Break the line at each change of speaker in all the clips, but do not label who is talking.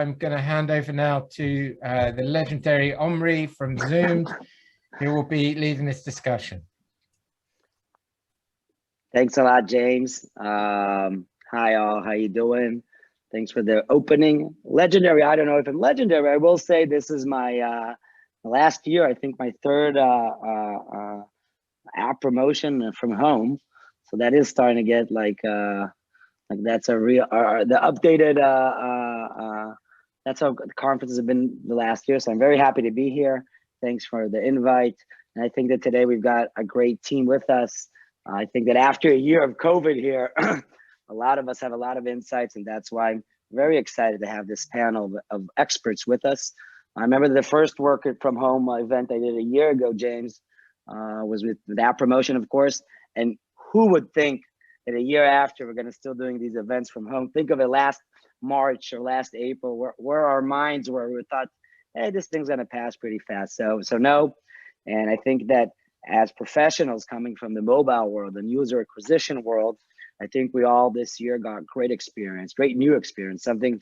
I'm going to hand over now to the legendary Omri from Zoom, who will be leading this discussion.
Thanks a lot, James. Hi all, how you doing? Thanks for the opening. Legendary, I don't know if I'm legendary. I will say this is my last year, I think my third app promotion from home. So that is starting to get like that's a real, the updated, that's how the conferences have been the last year. So I'm very happy to be here. Thanks for the invite. And I think that today we've got a great team with us. I think that after a year of COVID here, a lot of us have a lot of insights, and that's why I'm very excited to have this panel of experts with us. I remember the first work from home event I did a year ago, James, was with that promotion, of course. And who would think that a year after we're gonna still doing these events from home? Think of it last March or last April, where our minds were. We thought, hey, this thing's gonna pass pretty fast. So no, and I think that as professionals coming from the mobile world and user acquisition world, I think we all this year got great experience, great new experience, something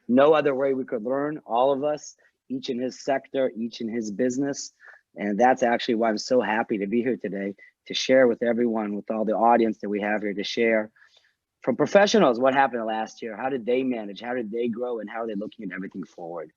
no other way we could learn, all of us, each in his sector, each in his business. And that's actually why I'm so happy to be here today, to share with everyone, with all the audience that we have here, to share from professionals what happened last year, how did they manage, how did they grow, and how are they looking at everything forward.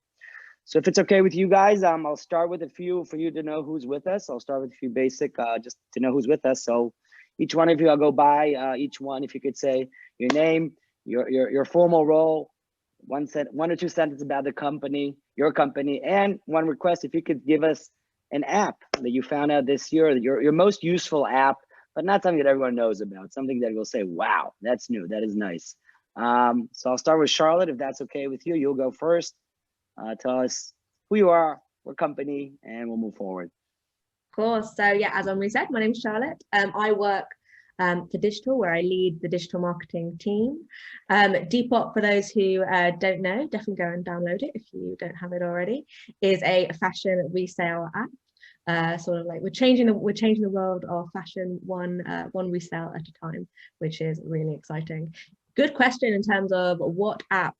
So if it's okay with you guys, I'll start with a few for you to know who's with us. I'll start with a few basic, just to know who's with us. So each one of you, I'll go by each one. If you could say your name, your formal role, one or two sentences about the company, your company, and one request, if you could give us an app that you found out this year, your most useful app, but not something that everyone knows about, something that will say, wow, that's new, that is nice. So I'll start with Charlotte, if that's okay with you. You'll go first. Tell us who you are, what company, and we'll move forward.
Of course. So yeah, as Omri said, my name's Charlotte. I work for digital, where I lead the digital marketing team. Depop, for those who don't know, definitely go and download it if you don't have it already, is a fashion resale app. Sort of like we're changing the world of fashion one resale at a time, which is really exciting. Good question in terms of what app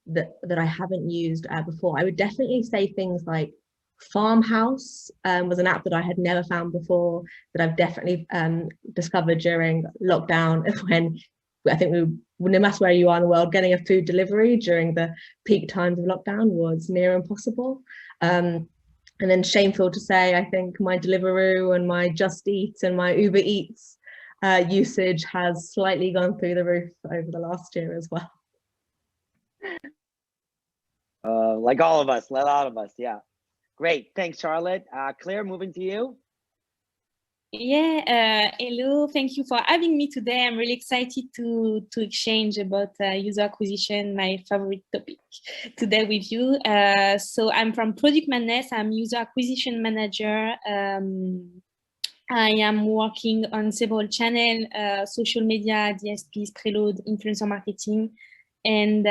that I haven't used before. I would definitely say things like Farmhouse was an app that I had never found before, that I've definitely discovered during lockdown, when I think no matter where you are in the world, getting a food delivery during the peak times of lockdown was near impossible. And then shameful to say, I think my Deliveroo and my Just Eat and my Uber Eats usage has slightly gone through the roof over the last year as well.
Like all of us, a lot of us, yeah. Great, thanks, Charlotte. Claire, moving to you.
Yeah, hello, thank you for having me today. I'm really excited to exchange about user acquisition, my favorite topic today with you. So I'm from Product Madness, I'm user acquisition manager. I am working on several channels, social media, DSPs, preload, influencer marketing, and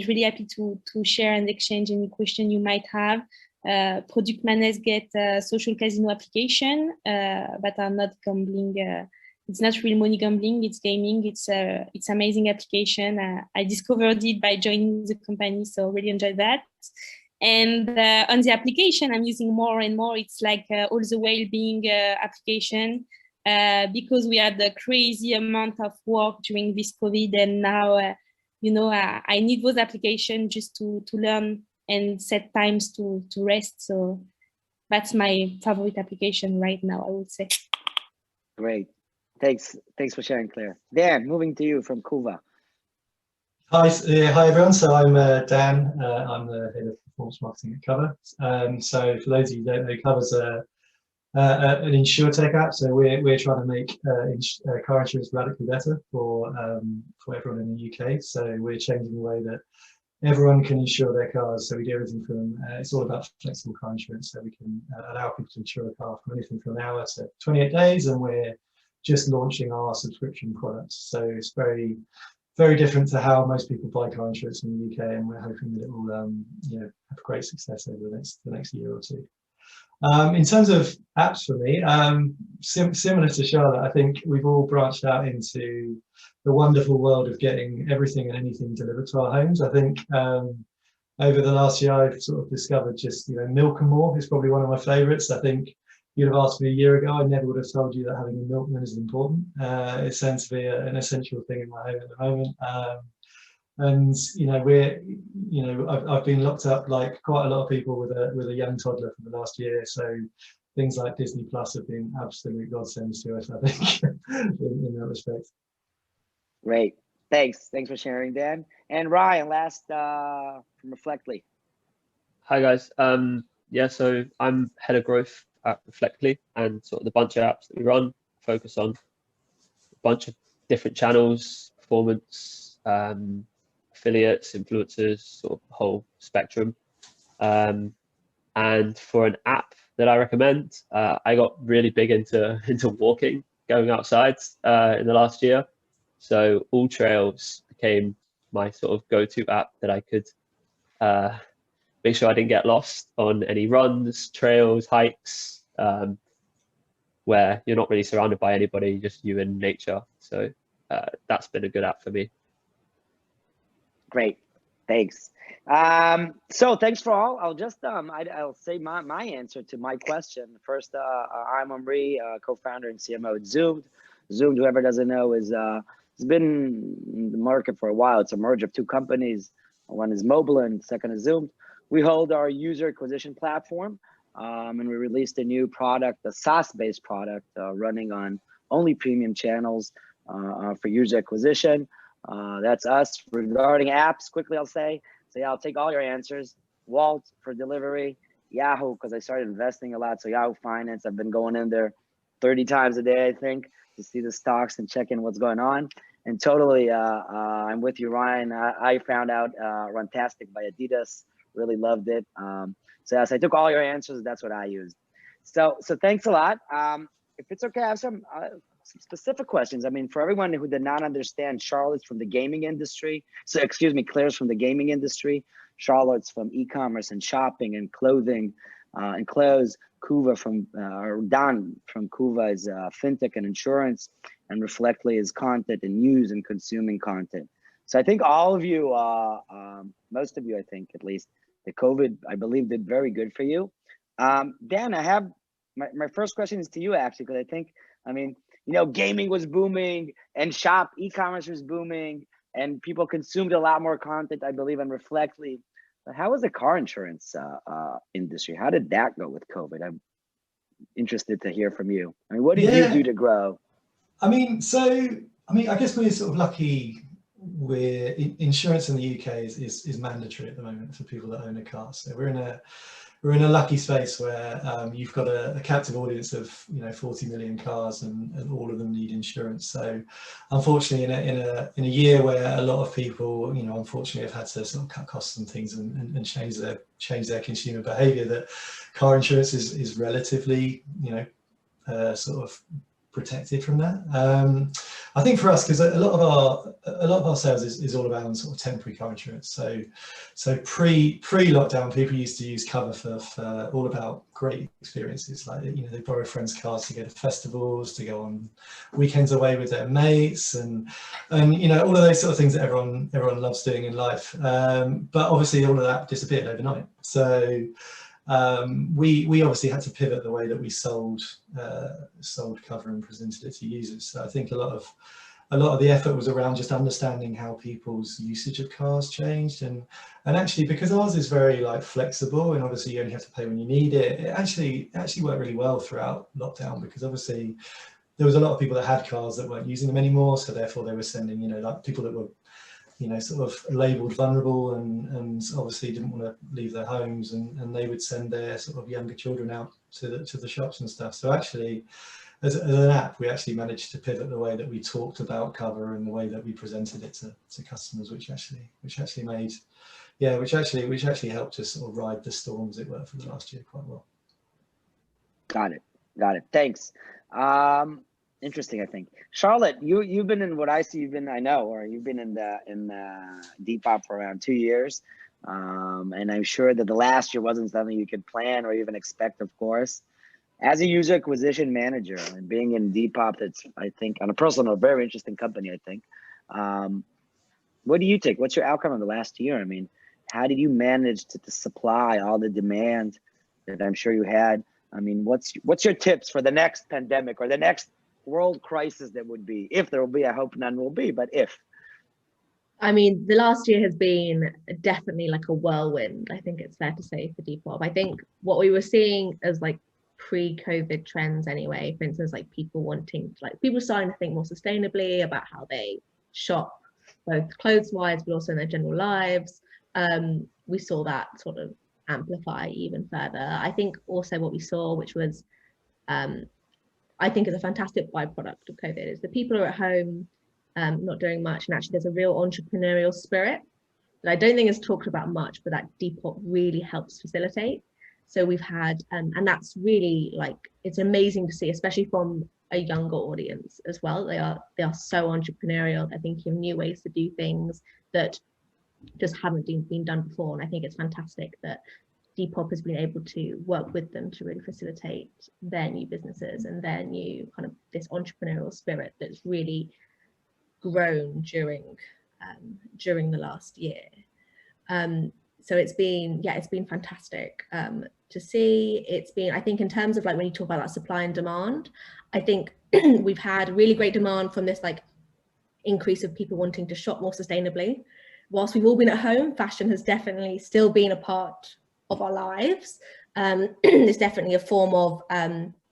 really happy to share and exchange any question you might have. Product Madness get social casino application, but are not gambling. It's not real money gambling, it's gaming. It's amazing application. I discovered it by joining the company, so really enjoyed that. And on the application, I'm using more and more. It's like all the well-being application, because we had a crazy amount of work during this COVID, and now you know, I need those applications just to learn and set times to rest. So that's my favorite application right now, I would say.
Great, thanks for sharing, Claire. Dan, moving to you from Kuva.
Hi everyone. So I'm Dan. I'm the head of performance marketing at Cover. So for those of you who don't know, Cover's an insurtech app. So we're trying to make car insurance radically better for everyone in the UK. So we're changing the way that everyone can insure their cars. So we do everything from it's all about flexible car insurance. So we can allow people to insure a car from anything from an hour to 28 days, and we're just launching our subscription products. So it's very different to how most people buy car insurance in the UK, and we're hoping that it will have great success over the next year or two. In terms of apps for me, similar to Charlotte, I think we've all branched out into the wonderful world of getting everything and anything delivered to our homes. I think over the last year, I've sort of discovered just, milk and more is probably one of my favorites. I think you'd have asked me a year ago, I never would have told you that having a milkman is important. It seems to be an essential thing in my home at the moment. And I've been locked up like quite a lot of people with a young toddler for the last year. So things like Disney Plus have been absolute godsends to us, I think, in that respect.
Great. Thanks for sharing, Dan. And Ryan, last from Reflectly.
Hi guys. Yeah, so I'm head of growth at Reflectly, and sort of the bunch of apps that we run focus on a bunch of different channels, performance, affiliates, influencers, sort of the whole spectrum. And for an app that I recommend, I got really big into walking, going outside in the last year. So All Trails became my sort of go-to app that I could make sure I didn't get lost on any runs, trails, hikes, where you're not really surrounded by anybody, just you and nature. So that's been a good app for me.
Great, thanks. So thanks for all. I'll just I'll say my answer to my question. First, I'm Omri, co-founder and CMO at Zoomed. Zoomed, whoever doesn't know, is it's been in the market for a while. It's a merge of two companies. One is mobile and second is Zoomed. We hold our user acquisition platform, and we released a new product, a SaaS-based product, running on only premium channels for user acquisition. That's us. Regarding apps, quickly I'll say, so yeah, I'll take all your answers. Walt for delivery, Yahoo, because I started investing a lot, so Yahoo Finance, I've been going in there 30 times a day, I think, to see the stocks and check in what's going on. And totally, I'm with you, Ryan. I found out Runtastic by Adidas, really loved it. So yes, I took all your answers. That's what I used. So thanks a lot. If it's okay, I have some specific questions. I mean, for everyone who did not understand, Charlotte's from the gaming industry. So excuse me, Claire's from the gaming industry. Charlotte's from e-commerce and shopping and clothing and clothes. Kuva or Don from Kuva is fintech and insurance, and Reflectly is content and news and consuming content. So I think all of you, most of you, I think at least, the COVID, I believe, did very good for you. Dan, I have my first question is to you actually, because I think, I mean, gaming was booming and e-commerce was booming and people consumed a lot more content, I believe, on Reflectly. But how was the car insurance industry? How did that go with COVID? I'm interested to hear from you. I mean, what did you do to grow?
I guess we're sort of lucky. Insurance in the UK is mandatory at the moment for people that own a car. So we're in a lucky space where you've got a captive audience of 40 million cars and all of them need insurance. So unfortunately, in a year where a lot of people unfortunately have had to sort of cut costs and things and change their consumer behavior, that car insurance is relatively sort of protected from that. I think for us, because a lot of our sales is all around sort of temporary car insurance. So pre-lockdown, people used to use cover for all about great experiences, like they borrow friends' cars to go to festivals, to go on weekends away with their mates, and all of those sort of things that everyone loves doing in life. But obviously, all of that disappeared overnight. So we obviously had to pivot the way that we sold cover and presented it to users. So I think a lot of the effort was around just understanding how people's usage of cars changed, and actually, because ours is very flexible, and obviously you only have to pay when you need it. It actually worked really well throughout lockdown, because obviously there was a lot of people that had cars that weren't using them anymore, so therefore they were sending people that were sort of labeled vulnerable and obviously didn't want to leave their homes, and they would send their sort of younger children out to the shops and stuff. So actually, as an app, we actually managed to pivot the way that we talked about cover and the way that we presented it to customers, which actually helped us sort of ride the storm, as it were, for the last year quite well.
Got it. Thanks. Interesting, I think. Charlotte, you've been in what I see. You've been in the Depop for around 2 years, and I'm sure that the last year wasn't something you could plan or even expect, of course. As a user acquisition manager and being in Depop, that's, I think, on a personal note, very interesting company, I think. What do you take? What's your outcome of the last year? I mean, how did you manage to supply all the demand that I'm sure you had? I mean, what's your tips for the next pandemic or the next world crisis that would be, if there will be? I hope none will be, but if.
I mean, the last year has been definitely like a whirlwind, I think it's fair to say, for Depop. I think what we were seeing as like pre-COVID trends anyway, for instance, like people starting to think more sustainably about how they shop, both clothes-wise, but also in their general lives. We saw that sort of amplify even further. I think also what we saw, which was, I think is a fantastic byproduct of COVID, is that people are at home, not doing much, and actually there's a real entrepreneurial spirit that I don't think is talked about much, but that Depop really helps facilitate. So we've had, and that's really like, it's amazing to see, especially from a younger audience as well. They are so entrepreneurial. They're thinking of new ways to do things that just haven't been done before. And I think it's fantastic that Depop has been able to work with them to really facilitate their new businesses and their new kind of this entrepreneurial spirit that's really grown during the last year. So it's been fantastic to see. It's been, I think, in terms of like when you talk about that supply and demand, I think we've had really great demand from this like increase of people wanting to shop more sustainably. Whilst we've all been at home, fashion has definitely still been a part of our lives. It's definitely a form of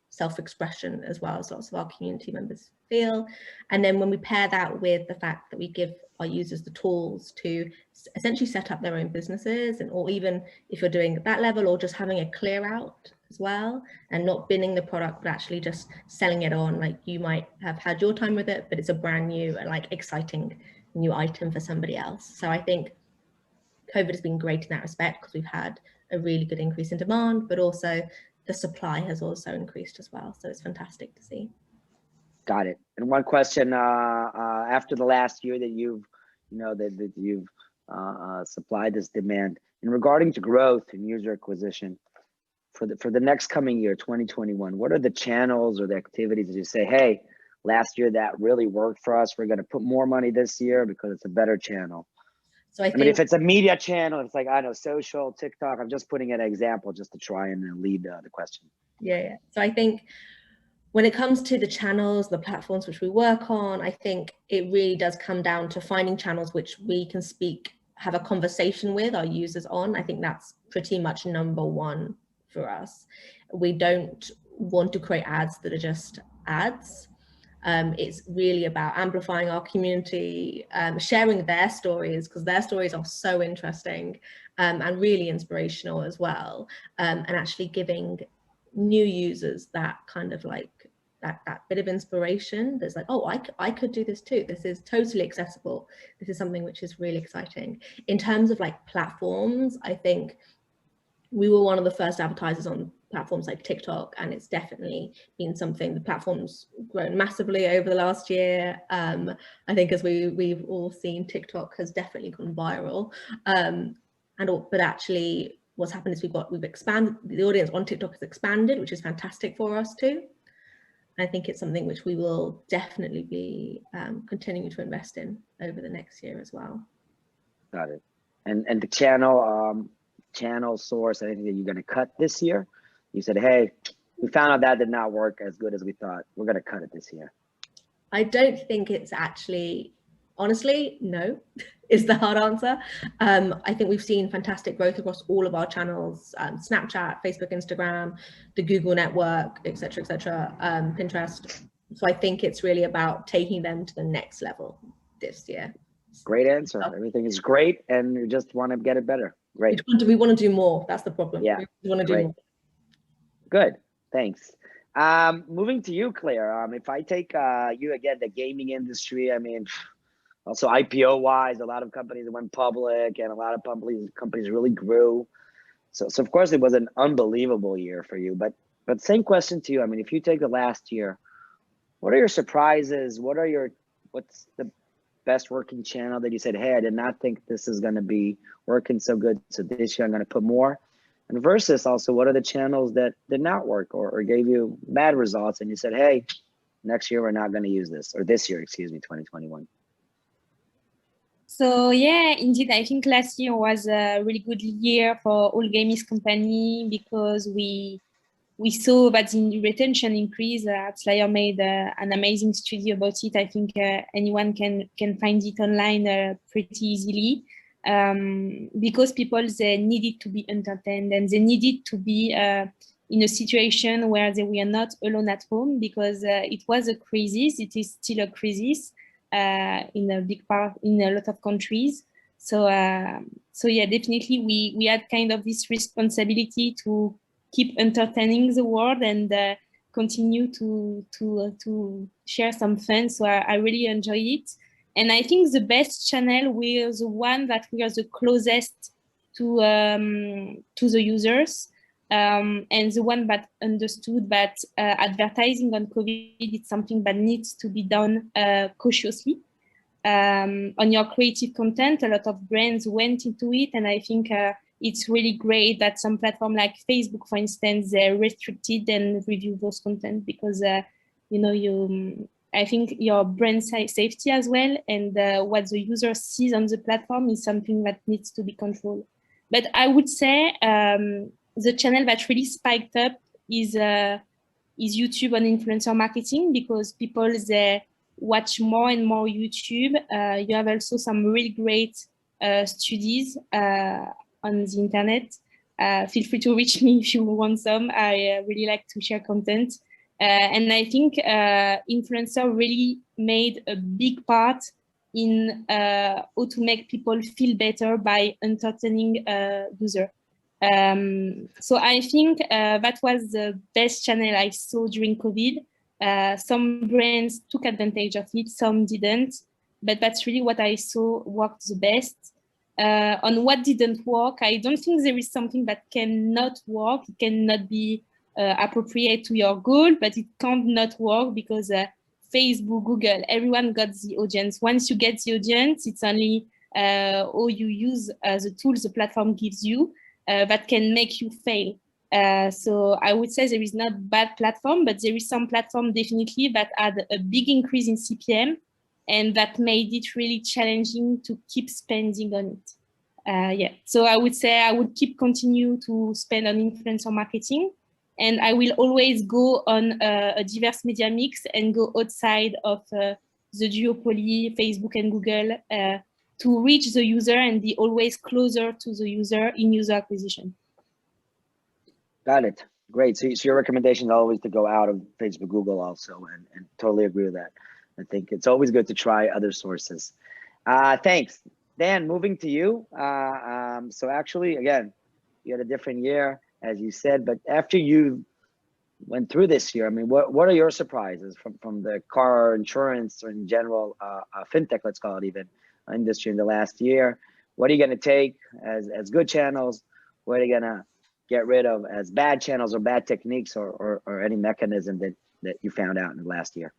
self-expression as well, as lots of our community members feel. And then when we pair that with the fact that we give our users the tools to essentially set up their own businesses, and or even if you're doing at that level, or just having a clear out as well, and not binning the product, but actually just selling it on, like you might have had your time with it, but it's a brand new and like exciting new item for somebody else. So I think COVID has been great in that respect, because we've had a really good increase in demand, but also the supply has also increased as well. So it's fantastic to see.
Got it. And one question, after the last year that you've supplied this demand, in regarding to growth and user acquisition for the next coming year, 2021, what are the channels or the activities that you say, hey, last year that really worked for us, we're going to put more money this year because it's a better channel?
So I
mean, if it's a media channel, it's like, I know, social, TikTok, I'm just putting an example just to try and lead the question.
Yeah. So I think when it comes to the channels, the platforms which we work on, I think it really does come down to finding channels which we can have a conversation with our users on. I think that's pretty much number one for us. We don't want to create ads that are just ads. It's really about amplifying our community, sharing their stories, because their stories are so interesting and really inspirational as well, and actually giving new users that kind of like that bit of inspiration that's like, oh, I could do this too. This is totally accessible. This is something which is really exciting. In terms of like platforms, I think we were one of the first advertisers on platforms like TikTok, and it's definitely been something. The platform's grown massively over the last year. I think as we've all seen, TikTok has definitely gone viral. But actually what's happened is we've expanded, the audience on TikTok has expanded, which is fantastic for us too. I think it's something which we will definitely be continuing to invest in over the next year as well.
Got it. And the channel source, anything that you're going to cut this year? You said, hey, we found out that did not work as good as we thought. We're going to cut it this year.
I don't think it's actually, honestly, no, is the hard answer. I think we've seen fantastic growth across all of our channels, Snapchat, Facebook, Instagram, the Google network, et cetera, Pinterest. So I think it's really about taking them to the next level this year.
Great answer. Everything is great, and you just want to get it better. Great.
We want to do more. That's the problem.
Yeah.
We want to do more.
Good. Thanks. Moving to you, Claire. If I take you again, the gaming industry, I mean, also IPO wise, a lot of companies went public and a lot of companies really grew. So of course it was an unbelievable year for you, but same question to you. I mean, if you take the last year, what are your surprises? What's the best working channel that you said, hey, I did not think this is going to be working so good, so this year I'm going to put more? And versus also, what are the channels that did not work or gave you bad results and you said, hey, next year we're not going to use this, or this year, excuse me, 2021?
So yeah, indeed, I think last year was a really good year for all games company because we saw that the retention increase. Slayer made an amazing studio about it. I think anyone can find it online pretty easily because people, they needed to be entertained and they needed to be in a situation where they were not alone at home because it was a crisis. It is still a crisis in a big part, in a lot of countries. So so yeah, definitely we had kind of this responsibility to keep entertaining the world and continue to share some fun. So I really enjoy it. And I think the best channel was the one that we are the closest to the users. And the one that understood that advertising on COVID is something that needs to be done cautiously. On your creative content, a lot of brands went into it, and I think it's really great that some platform like Facebook, for instance, they're restricted and review those content because you know, I think your brand safety as well, and what the user sees on the platform is something that needs to be controlled. But I would say the channel that really spiked up is YouTube on influencer marketing because people, they watch more and more YouTube. You have also some really great studies on the internet. Feel free to reach me if you want some. I really like to share content. And I think influencer really made a big part in how to make people feel better by entertaining user. So I think that was the best channel I saw during COVID. Some brands took advantage of it, some didn't, but that's really what I saw worked the best. On what didn't work, I don't think there is something that cannot work. It cannot be appropriate to your goal, but it can't not work because Facebook, Google, everyone got the audience. Once you get the audience, it's only how you use the tools the platform gives you that can make you fail. So I would say there is not bad platform, but there is some platform definitely that had a big increase in CPM and that made it really challenging to keep spending on it. Yeah, so I would say I would keep continue to spend on influencer marketing, and I will always go on a diverse media mix and go outside of the duopoly, Facebook and Google, to reach the user and be always closer to the user in user acquisition.
Got it. Great. So your recommendation is always to go out of Facebook, Google also, and totally agree with that. I think it's always good to try other sources. Thanks. Dan, moving to you. So actually, again, you had a different year, as you said, but after you went through this year, I mean, what are your surprises from the car insurance or in general, fintech, let's call it even, industry in the last year? What are you going to take as good channels? What are you going to get rid of as bad channels or bad techniques or any mechanism that you found out in the last year?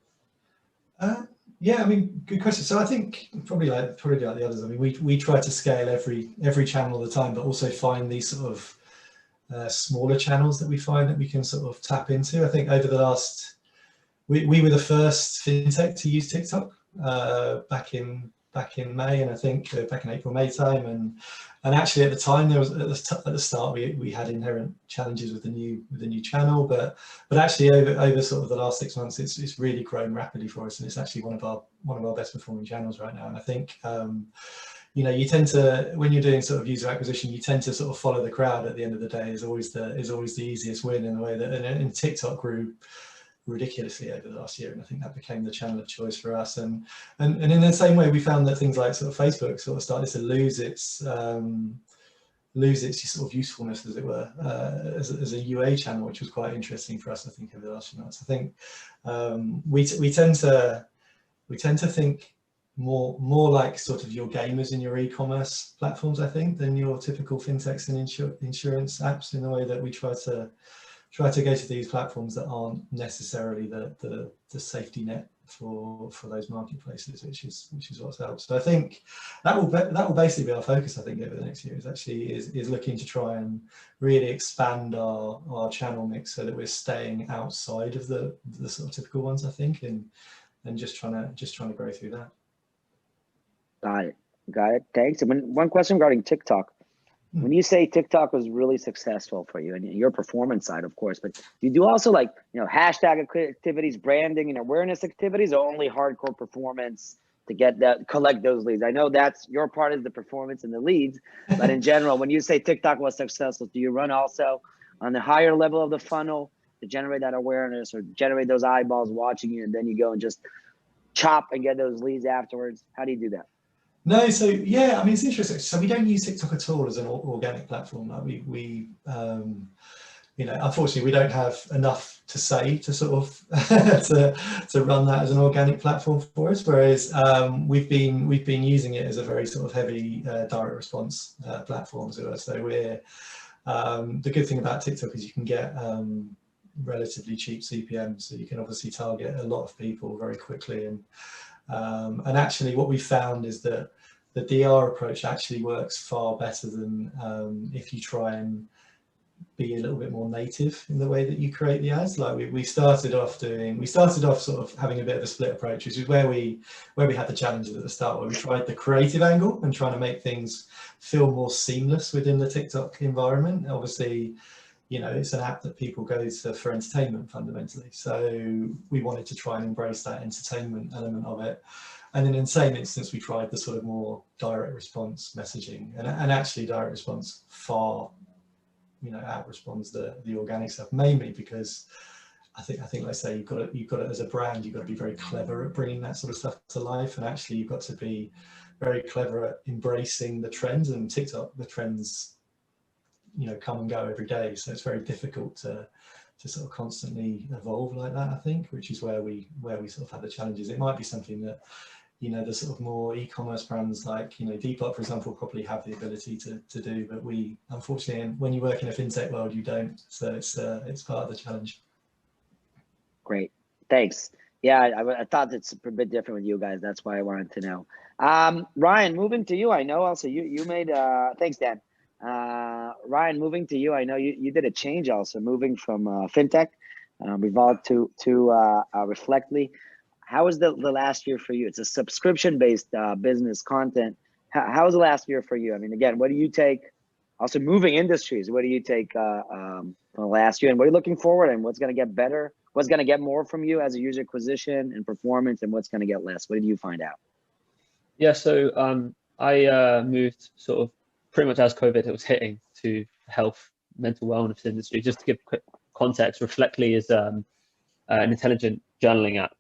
Yeah, I mean, good question. So I think probably like the others. I mean, we try to scale every channel all the time, but also find these sort of smaller channels that we find that we can sort of tap into. I think over the last, we were the first fintech to use TikTok back in May, and I think back in April, May time, and actually at the time there was at the start we had inherent challenges with the new channel, but actually over sort of the last 6 months it's really grown rapidly for us, and it's actually one of our best performing channels right now. And I think you know, you tend to, when you're doing sort of user acquisition, you tend to sort of follow the crowd. At the end of the day is always the easiest win, in the way that and TikTok grew ridiculously over the last year, and I think that became the channel of choice for us. And in the same way, we found that things like sort of Facebook sort of started to lose its sort of usefulness, as it were, as a UA channel, which was quite interesting for us, I think, over the last few months. I think we tend to think more like sort of your gamers in your e-commerce platforms, I think, than your typical fintechs and insurance apps, in the way that we try to go to these platforms that aren't necessarily the safety net for those marketplaces, which is what's helped. So I think that will basically be our focus, I think, over the next year, is looking to try and really expand our channel mix so that we're staying outside of the sort of typical ones, I think, and just trying to grow through that.
Got it. Got it. Thanks. And one question regarding TikTok. When you say TikTok was really successful for you and your performance side, of course, but you do also like, hashtag activities, branding and awareness activities, or only hardcore performance to get that, collect those leads? I know that's your part is the performance and the leads, but in general, when you say TikTok was successful, do you run also on the higher level of the funnel to generate that awareness or generate those eyeballs watching you, and then you go and just chop and get those leads afterwards? How do you do that?
No, so yeah, I mean, it's interesting. So we don't use TikTok at all as an organic platform. Like we unfortunately, we don't have enough to say to sort of to run that as an organic platform for us. Whereas we've been using it as a very sort of heavy direct response platform. So we're the good thing about TikTok is you can get relatively cheap CPMs, so you can obviously target a lot of people very quickly. And actually what we found is that the DR approach actually works far better than if you try and be a little bit more native in the way that you create the ads. Like we started off sort of having a bit of a split approach, which is where we had the challenges at the start, where we tried the creative angle and trying to make things feel more seamless within the TikTok environment. Obviously, it's an app that people go to for entertainment fundamentally. So we wanted to try and embrace that entertainment element of it. And then in the same instance, we tried the sort of more direct response messaging, and actually direct response far, out-responds the organic stuff, mainly because I think like I say, you've got it as a brand, you've got to be very clever at bringing that sort of stuff to life. And actually you've got to be very clever at embracing the trends, and TikTok, the trends, come and go every day. So it's very difficult to sort of constantly evolve like that, I think, which is where we sort of have the challenges. It might be something that, the sort of more e-commerce brands like, Depop, for example, probably have the ability to do, but we, unfortunately, when you work in a fintech world, you don't. So it's part of the challenge.
Great, thanks. Yeah, I thought it's a bit different with you guys. That's why I wanted to know. Ryan, moving to you. I know also you made, thanks, Dan. Ryan, moving to you. I know you did a change also, moving from fintech, Revolve to Reflectly. How was the last year for you? It's a subscription-based business content. How was the last year for you? I mean, again, what do you take? Also, moving industries. What do you take from the last year, and what are you looking forward, and what's going to get better? What's going to get more from you as a user acquisition and performance, and what's going to get less? What did you find out?
Yeah, so I moved sort of pretty much as COVID was hitting to health, mental wellness industry. Just to give quick context, Reflectly is an intelligent journaling app.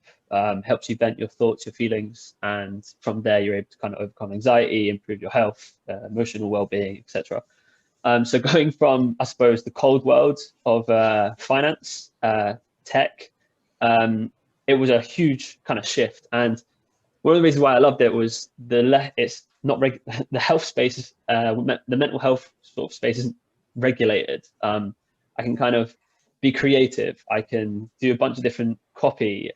Helps you vent your thoughts, your feelings, and from there you're able to kind of overcome anxiety, improve your health, emotional well-being, etc. So going from, I suppose, the cold world of finance, tech, it was a huge kind of shift. And one of the reasons why I loved it was it's not the health space, the mental health sort of space isn't regulated. I can kind of be creative. I can do a bunch of different copy,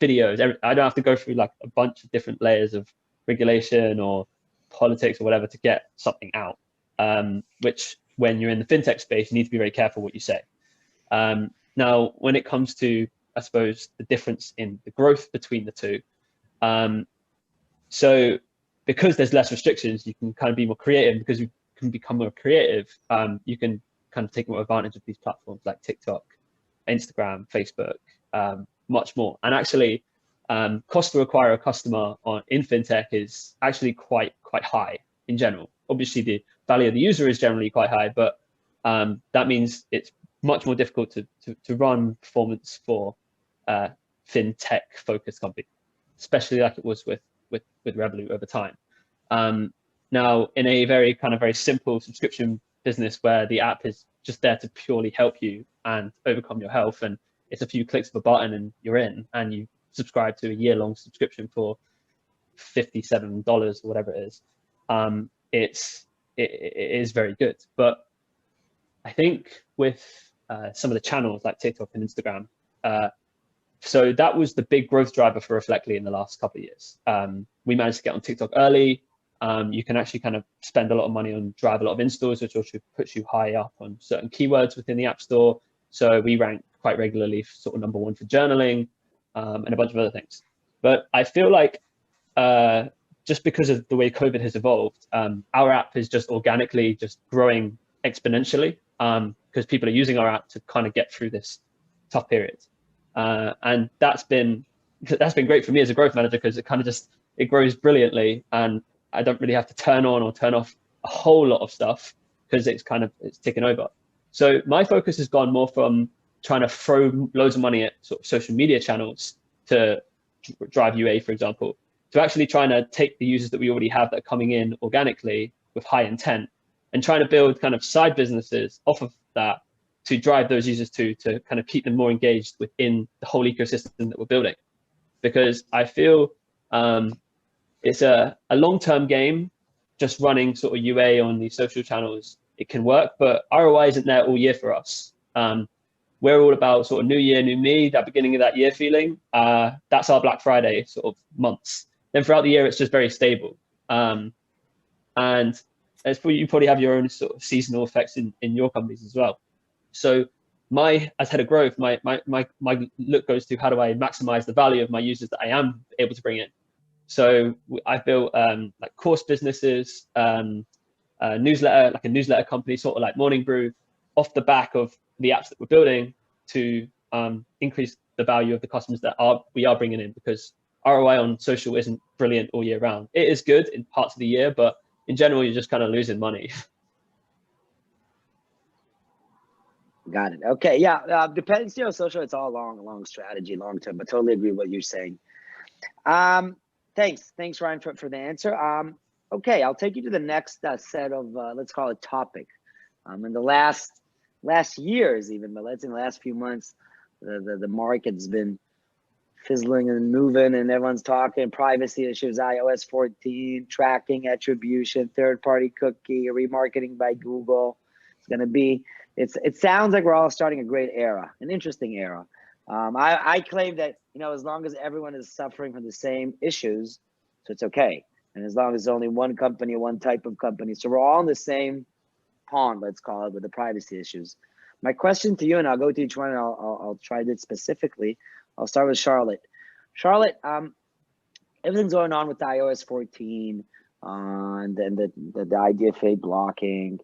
videos. I don't have to go through like a bunch of different layers of regulation or politics or whatever to get something out. Which when you're in the fintech space, you need to be very careful what you say. Now, when it comes to, I suppose, the difference in the growth between the two, so because there's less restrictions, you can kind of be more creative. Because you can become more creative, you can kind of take more advantage of these platforms like TikTok, Instagram, Facebook, much more. And actually, cost to acquire a customer in fintech is actually quite high in general. Obviously, the value of the user is generally quite high, but that means it's much more difficult to run performance for fintech focused company, especially like it was with Revolut over time. Now, in a very simple subscription business where the app is just there to purely help you and overcome your health, and it's a few clicks of a button and you're in, and you subscribe to a year-long subscription for $57 or whatever it is, it is very good. But I think with some of the channels like TikTok and Instagram, so that was the big growth driver for Reflectly in the last couple of years. We managed to get on TikTok early. You can actually kind of spend a lot of money on drive a lot of installs, which also puts you high up on certain keywords within the App Store. So we rank quite regularly for sort of #1 for journaling, and a bunch of other things. But I feel like just because of the way COVID has evolved, our app is just organically just growing exponentially, because people are using our app to kind of get through this tough period. And that's been great for me as a growth manager, because it grows brilliantly, and I don't really have to turn on or turn off a whole lot of stuff, because it's ticking over. So my focus has gone more from trying to throw loads of money at sort of social media channels to drive UA, for example, to actually trying to take the users that we already have that are coming in organically with high intent, and trying to build kind of side businesses off of that to drive those users to kind of keep them more engaged within the whole ecosystem that we're building. Because I feel it's a long-term game. Just running sort of UA on these social channels, it can work, but ROI isn't there all year for us. We're all about sort of new year, new me, that beginning of that year feeling. That's our Black Friday sort of months. Then throughout the year, it's just very stable. And you probably have your own sort of seasonal effects in your companies as well. So as head of growth, my look goes to how do I maximize the value of my users that I am able to bring in. So I've built like course businesses, newsletter, like a newsletter company, sort of like Morning Brew, off the back of the apps that we're building to increase the value of the customers that we are bringing in, because ROI on social isn't brilliant all year round. It is good in parts of the year, but in general, you're just kind of losing money.
Got it. Okay. Yeah. Dependency on social, it's all long strategy, long term, but totally agree with what you're saying. Thanks, Ryan, for the answer. Okay, I'll take you to the next set of, let's call it topic. In the last years, even, but let's say in the last few months, the market's been fizzling and moving, and everyone's talking privacy issues, iOS 14, tracking, attribution, third-party cookie, remarketing by Google. It sounds like we're all starting a great era, an interesting era. I claim that, as long as everyone is suffering from the same issues, so it's okay. And as long as there's only one company, one type of company, so we're all in the same pond, let's call it, with the privacy issues. My question to you, and I'll go to each one, and I'll try this specifically. I'll start with Charlotte. Charlotte, everything's going on with iOS 14, and then the IDFA blocking.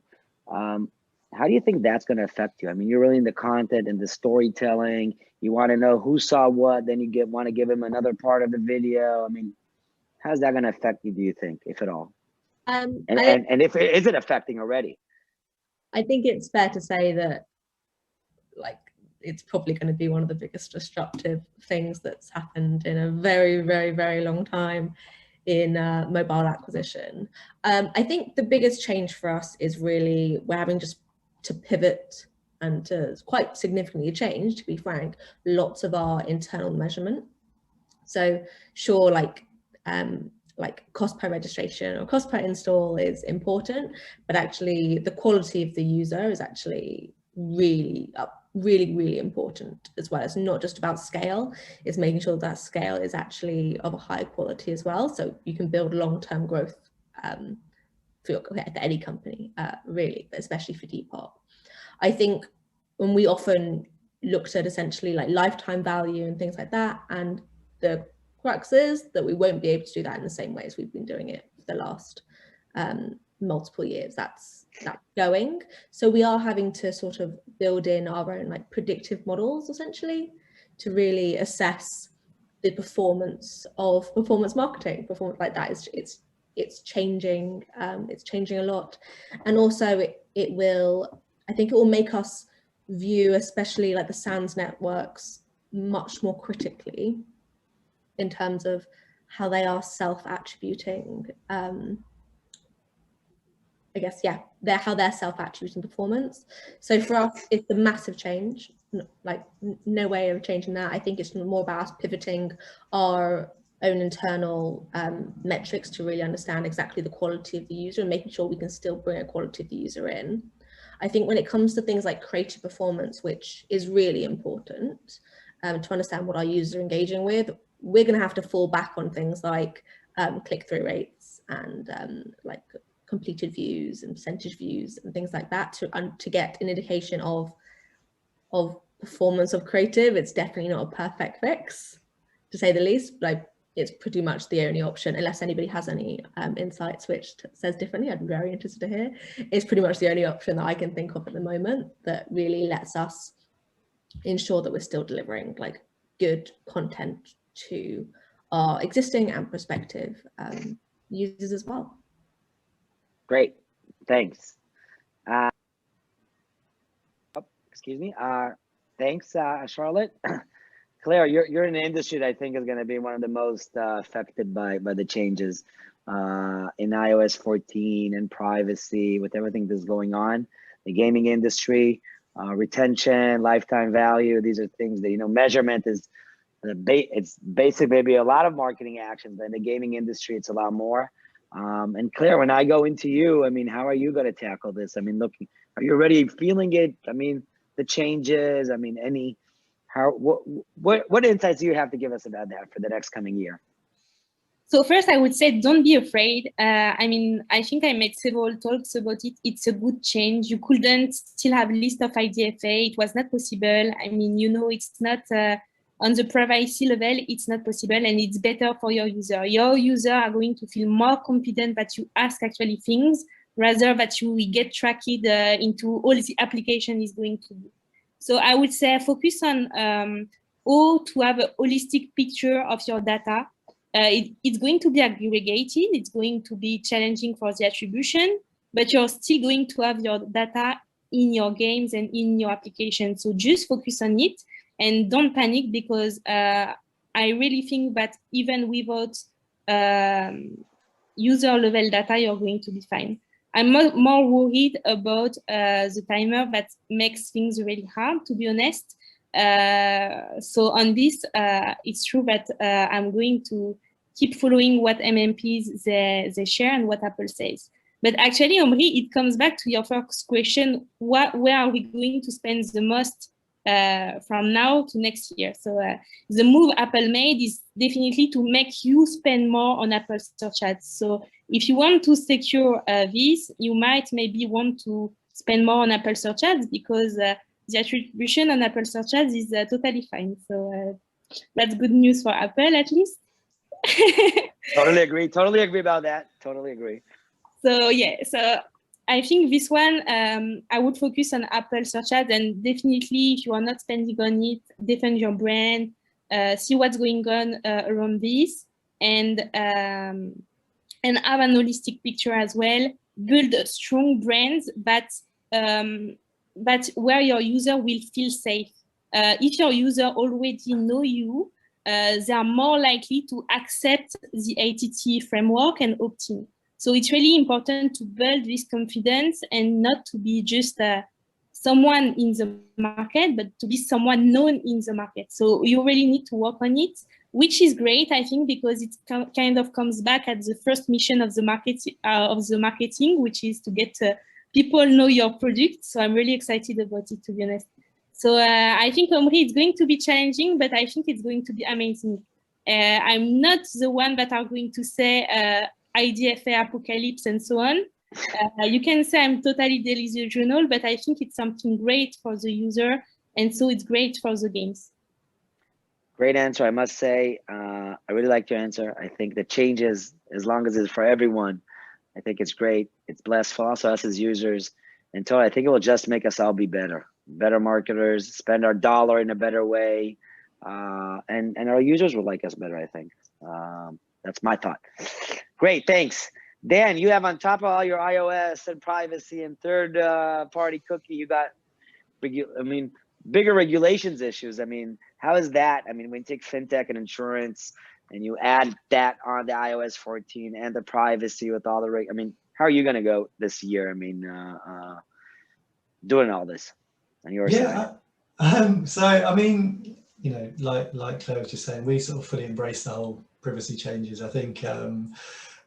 How do you think that's going to affect you? I mean, you're really in the content and the storytelling. You want to know who saw what, then you want to give him another part of the video. I mean, how's that going to affect you, do you think, if at all? And if is it affecting already?
I think it's fair to say that, like, it's probably going to be one of the biggest disruptive things that's happened in a very, very, very long time in mobile acquisition. I think the biggest change for us is really we're having just to pivot and to quite significantly change, to be frank, lots of our internal measurement. So sure, like cost per registration or cost per install is important, but actually the quality of the user is actually really important as well. It's not just about scale, it's making sure that scale is actually of a high quality as well, so you can build long-term growth for any company, really, but especially for Depop. I think when we often looked at essentially like lifetime value and things like that, and the crux is that we won't be able to do that in the same way as we've been doing it for the last multiple years. That's going. So we are having to sort of build in our own like predictive models essentially to really assess the performance of performance marketing. Performance like that is it's changing a lot, and also I think it will make us view especially like the SANS networks much more critically in terms of how they are self-attributing how they're self-attributing performance. So for us, it's a massive change, like no way of changing that. I think it's more about us pivoting our own internal metrics to really understand exactly the quality of the user and making sure we can still bring a quality of the user in. I think when it comes to things like creative performance, which is really important to understand what our users are engaging with, we're going to have to fall back on things like click-through rates and like completed views and percentage views and things like that to get an indication of performance of creative. It's definitely not a perfect fix, to say the least. Like it's pretty much the only option, unless anybody has any insights which says differently. I'd be very interested to hear. It's pretty much the only option that I can think of at the moment that really lets us ensure that we're still delivering like good content to our existing and prospective users as well.
Great, thanks. Excuse me. Thanks, Charlotte. Claire, you're in an industry that I think is going to be one of the most affected by the changes in iOS 14 and privacy with everything that's going on. The gaming industry, retention, lifetime value. These are things that, you know, measurement is it's basically maybe a lot of marketing actions, but in the gaming industry, it's a lot more. And Claire, when I go into you, I mean, how are you going to tackle this? I mean, looking, are you already feeling it? I mean, the changes. I mean, what insights do you have to give us about that for the next coming year?
So first, I would say don't be afraid. I mean, I think I made several talks about it. It's a good change. You couldn't still have a list of IDFA. It was not possible. I mean, you know, it's not on the privacy level, it's not possible, and it's better for your user. Your user are going to feel more confident that you ask actually things rather that you get tracked into all the application is going to do. So I would say focus on how to have a holistic picture of your data. It's going to be aggregated, it's going to be challenging for the attribution, but you're still going to have your data in your games and in your application. So just focus on it and don't panic, because I really think that even without user level data, you're going to be fine. I'm more worried about the timer that makes things really hard, to be honest. So on this, it's true that I'm going to keep following what MMPs they share and what Apple says. But actually, Omri, it comes back to your first question, where are we going to spend the most from now to next year? So the move Apple made is definitely to make you spend more on Apple Search Ads. So if you want to secure this, you might maybe want to spend more on Apple Search Ads, because the attribution on Apple Search Ads is totally fine. So that's good news for Apple, at least.
Totally agree about that. Totally agree.
So yeah, so I think this one, I would focus on Apple Search Ads, and definitely if you are not spending on it, defend your brand, see what's going on around this, and have an holistic picture as well. Build strong brands, but where your user will feel safe. If your user already know you, they are more likely to accept the ATT framework and opt in. So it's really important to build this confidence and not to be just someone in the market, but to be someone known in the market. So you really need to work on it, which is great, I think, because it kind of comes back at the first mission of the marketing, which is to get people know your product. So I'm really excited about it, to be honest. So I think, Omri, it's going to be challenging, but I think it's going to be amazing. I'm not the one that are going to say IDFA apocalypse and so on. You can say I'm totally delusional, but I think it's something great for the user, and so it's great for the games.
Great answer, I must say. I really like your answer. I think the changes, as long as it's for everyone, I think it's great. It's blessed for also us as users. And so I think it will just make us all be better marketers, spend our dollar in a better way, and our users will like us better, I think. That's my thought. Great, thanks. Dan, you have on top of all your iOS and privacy and third-party cookie, you got, bigger regulations issues. I mean, how is that? I mean, when you take fintech and insurance and you add that on the iOS 14 and the privacy with all the, I mean, how are you going to go this year? I mean, doing all this on your side?
So, I mean, you know, like Claire was just saying, we sort of fully embrace the whole privacy changes. I think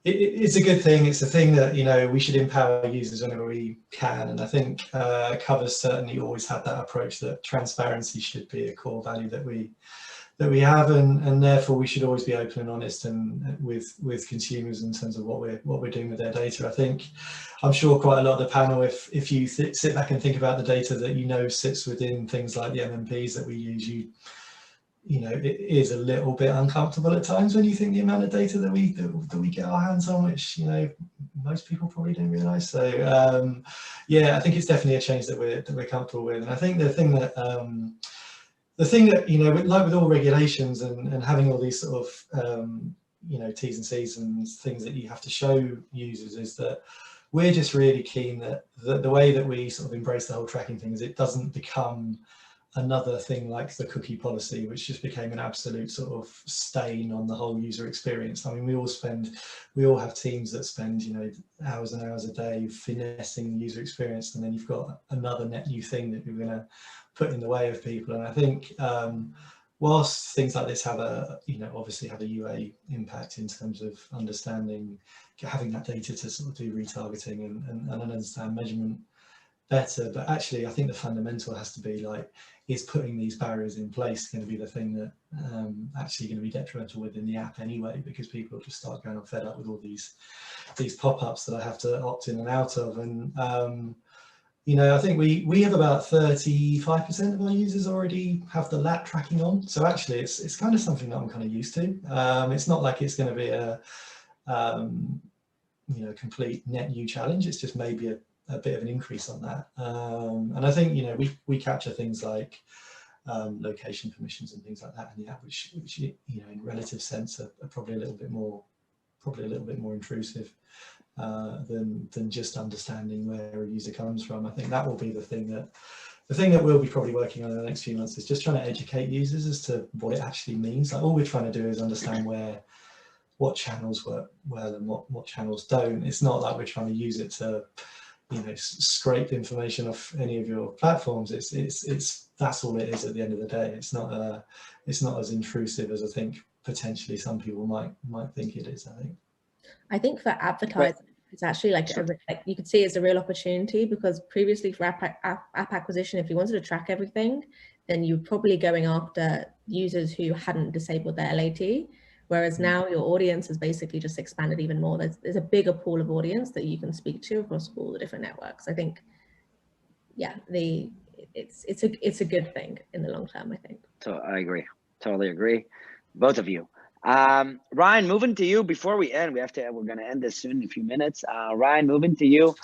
it's a good thing. It's a thing that, you know, we should empower users whenever we can. And I think Covers certainly always had that approach that transparency should be a core value that we have, and therefore we should always be open and honest and with consumers in terms of what we're doing with their data. I think, I'm sure quite a lot of the panel, if you sit back and think about the data that you know sits within things like the MMPs that we use, you know, it is a little bit uncomfortable at times when you think the amount of data that we get our hands on, which, you know, most people probably don't realize. So yeah, I think it's definitely a change that we're comfortable with. And I think the thing that, you know, like with all regulations and having all these sort of you know, T's and C's and things that you have to show users, is that we're just really keen that the way that we sort of embrace the whole tracking thing is it doesn't become another thing like the cookie policy, which just became an absolute sort of stain on the whole user experience. I mean, we all have teams that spend, you know, hours and hours a day finessing the user experience, and then you've got another net new thing that you're going to put in the way of people. And I think whilst things like this have a, you know, obviously have a UA impact in terms of understanding, having that data to sort of do retargeting and understand measurement better, but actually I think the fundamental has to be like, is putting these barriers in place going to be the thing that actually going to be detrimental within the app anyway, because people just start going on fed up with all these pop-ups that I have to opt in and out of. And you know, I think we have about 35% of our users already have the lat tracking on, so actually it's kind of something that I'm kind of used to. It's not like it's going to be a you know, complete net new challenge. It's just maybe a bit of an increase on that. And I think, you know, we capture things like location permissions and things like that in the app, which you know, in relative sense are probably a little bit more intrusive than just understanding where a user comes from. I think that will be the thing that we'll be probably working on in the next few months, is just trying to educate users as to what it actually means. Like, all we're trying to do is understand what channels work well and what channels don't. It's not like we're trying to use it to, you know, scrape information off any of your platforms. It's that's all it is at the end of the day. It's not as intrusive as I think potentially some people might think it is.
I think for advertising, it's actually like you could see it's a real opportunity, because previously for app acquisition, if you wanted to track everything, then you're probably going after users who hadn't disabled their LAT. Whereas now your audience has basically just expanded even more. There's a bigger pool of audience that you can speak to across all the different networks. I think, yeah, it's a good thing in the long term, I think.
So I agree, totally agree, both of you. Ryan, moving to you before we end. We're going to end this soon in a few minutes. Ryan, moving to you.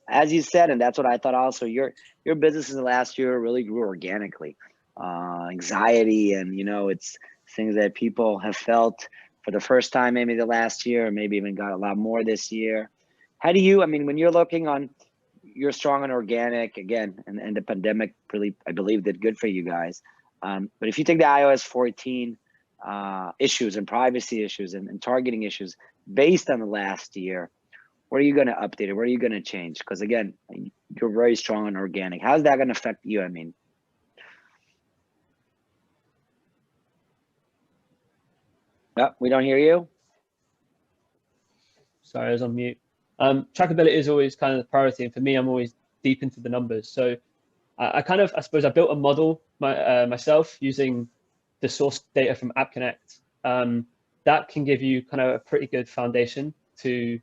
As you said, and that's what I thought also, your business in the last year really grew organically. Anxiety and, you know, it's things that people have felt for the first time maybe the last year, or maybe even got a lot more this year. How do you, I mean, when you're looking on, you're strong on organic again, and the pandemic really, I believe, did good for you guys. But if you take the iOS 14 issues and privacy issues and targeting issues based on the last year, what are you going to update it? What are you going to change? Because again, you're very strong on organic. How's that going to affect you? I mean, oh, we don't hear you.
Sorry, I was on mute. Trackability is always kind of the priority, and for me, I'm always deep into the numbers. So I suppose I built a model myself using the source data from App Connect. That can give you kind of a pretty good foundation to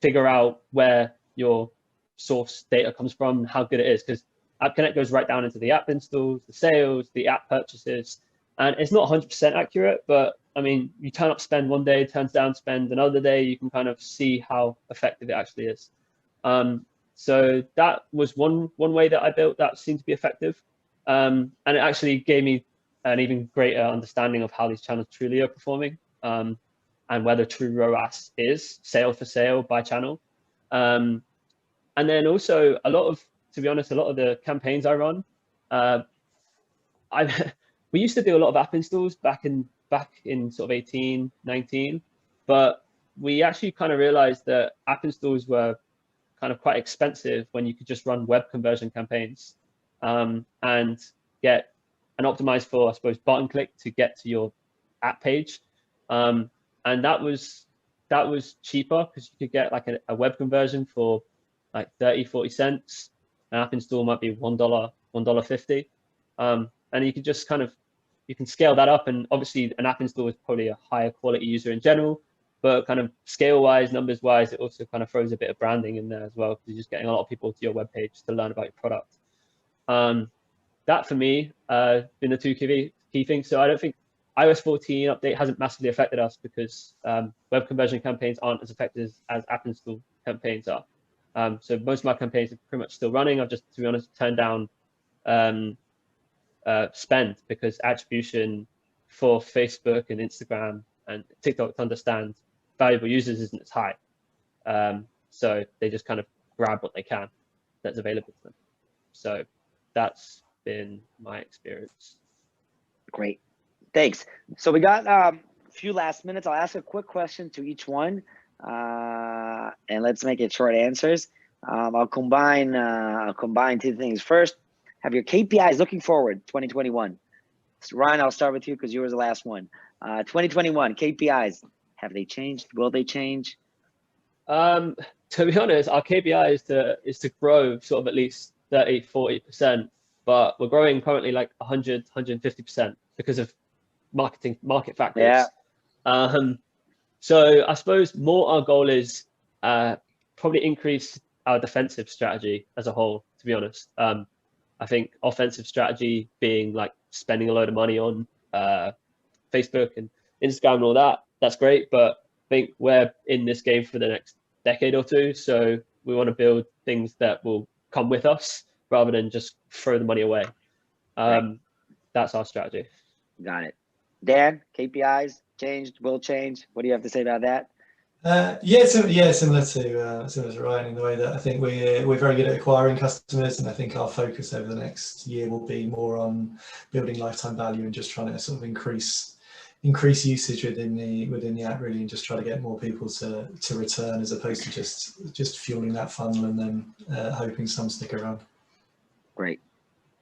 figure out where your source data comes from, how good it is, because App Connect goes right down into the app installs, the sales, the app purchases, and it's not 100% accurate, but I mean, you turn up spend one day, turns down spend another day, you can kind of see how effective it actually is. So that was one way that I built that seemed to be effective. And it actually gave me an even greater understanding of how these channels truly are performing, and whether true ROAS is sale for sale by channel. And then also to be honest, a lot of the campaigns I run, we used to do a lot of app installs back in sort of 18, 19, but we actually kind of realized that app installs were kind of quite expensive when you could just run web conversion campaigns and get an optimized for, I suppose, button click to get to your app page. And that was cheaper because you could get like a web conversion for like 30, 40 cents. An app install might be $1, $1.50. And you could just you can scale that up. And obviously an app install is probably a higher quality user in general, but kind of scale wise, numbers wise, it also kind of throws a bit of branding in there as well, because you're just getting a lot of people to your webpage to learn about your product. that for me been the two key things. So I don't think iOS 14 update hasn't massively affected us because web conversion campaigns aren't as effective as app install campaigns are. So most of my campaigns are pretty much still running. I've just, to be honest, turned down spend because attribution for Facebook and Instagram and TikTok to understand valuable users isn't as high. So they just kind of grab what they can that's available to them. So that's been my experience.
Great, thanks. So we got a few last minutes. I'll ask a quick question to each one, and let's make it short answers. I'll combine two things. First, have your KPIs looking forward 2021. So Ryan, I'll start with you because you were the last one. 2021 KPIs, have they changed? Will they change?
To be honest, our KPI is to grow sort of at least 30-40%, but we're growing currently like 100-150% because of market factors.
Yeah.
So I suppose more our goal is probably increase our defensive strategy as a whole, to be honest. I think offensive strategy being like spending a load of money on Facebook and Instagram and all that, that's great, but I think we're in this game for the next decade or two, so we want to build things that will come with us rather than just throw the money away.
Right.
That's our strategy.
Got it. Dan, KPIs changed, will change. What do you have to say about that?
Similar to Ryan in the way that I think we're very good at acquiring customers, and I think our focus over the next year will be more on building lifetime value and just trying to sort of increase usage within the app really, and just try to get more people to return as opposed to just fueling that funnel and then hoping some stick around.
Great.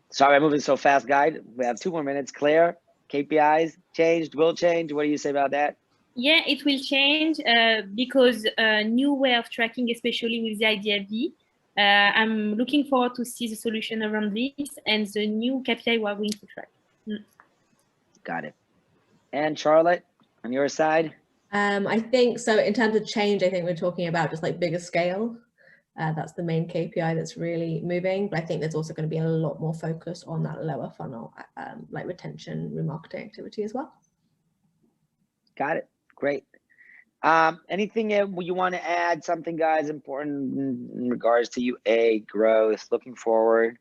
Sorry, I'm moving so fast, guide. We have 2 more minutes. Claire, KPIs changed, will change. What do you say about that?
Yeah, it will change because a new way of tracking, especially with the IDFV. I'm looking forward to see the solution around this and the new KPI we're going to track.
Got it. And Charlotte, on your side?
I think so. In terms of change, I think we're talking about just like bigger scale. That's the main KPI that's really moving. But I think there's also going to be a lot more focus on that lower funnel, like retention, remarketing activity as well.
Got it. Great. Anything you want to add? Something, guys, important in regards to UA growth, looking forward?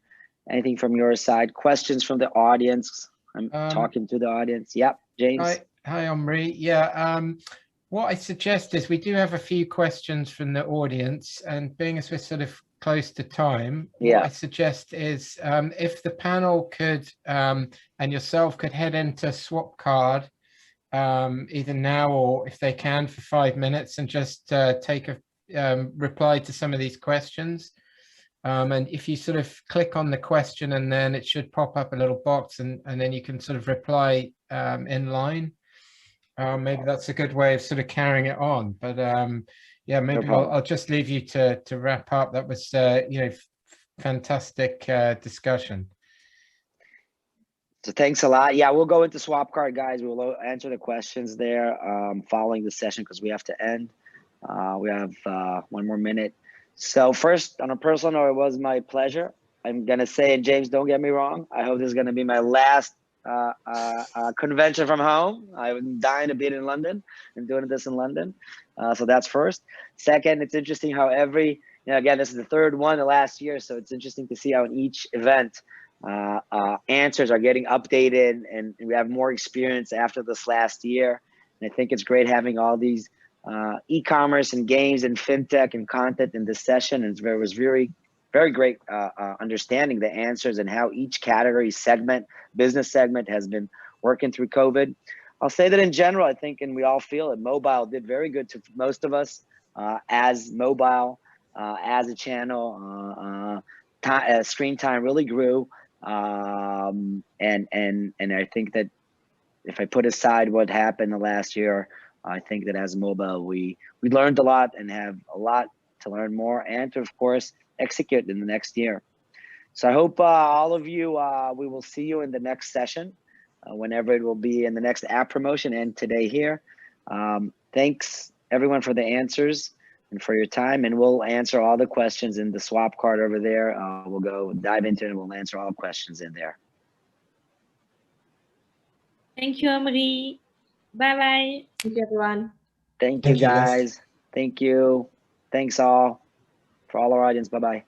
Anything from your side? Questions from the audience? I'm talking to the audience. Yep, James.
Hi, Omri. Yeah. What I suggest is we do have a few questions from the audience, and being as we're sort of close to time, what I suggest is if the panel could and yourself could head into Swapcard either now or if they can for 5 minutes and just take a reply to some of these questions. And if you sort of click on the question and then it should pop up a little box and then you can sort of reply in line. Maybe that's a good way of sort of carrying it on. But yeah, maybe I'll just leave you to wrap up. That was fantastic discussion.
So thanks a lot. Yeah, we'll go into Swapcard, guys. We'll answer the questions there following the session because we have to end. We have 1 more minute. So first, on a personal note, it was my pleasure. I'm going to say, and James, don't get me wrong, I hope this is going to be my last convention from home. I'm dying to be in London and doing this in London. So that's first. Second, it's interesting how again, this is the 3rd one the last year. So it's interesting to see how in each event, answers are getting updated and we have more experience after this last year. And I think it's great having all these e-commerce and games and fintech and content in this session. And it was very, very great understanding the answers and how each category business segment has been working through COVID. I'll say that in general, I think, and we all feel it, mobile did very good to most of us as mobile, as a channel, screen time really grew. And I think that if I put aside what happened the last year, I think that as mobile, we learned a lot and have a lot to learn more and to, of course, execute in the next year. So I hope all of you, we will see you in the next session, whenever it will be in the next app promotion and today here. Thanks everyone for the answers and for your time, and we'll answer all the questions in the swap card over there. We'll go dive into it and we'll answer all questions in there.
Thank you, Omri. Bye-bye.
Thank you, everyone.
Thank you, guys. Thank you. Thanks all for all our audience. Bye-bye.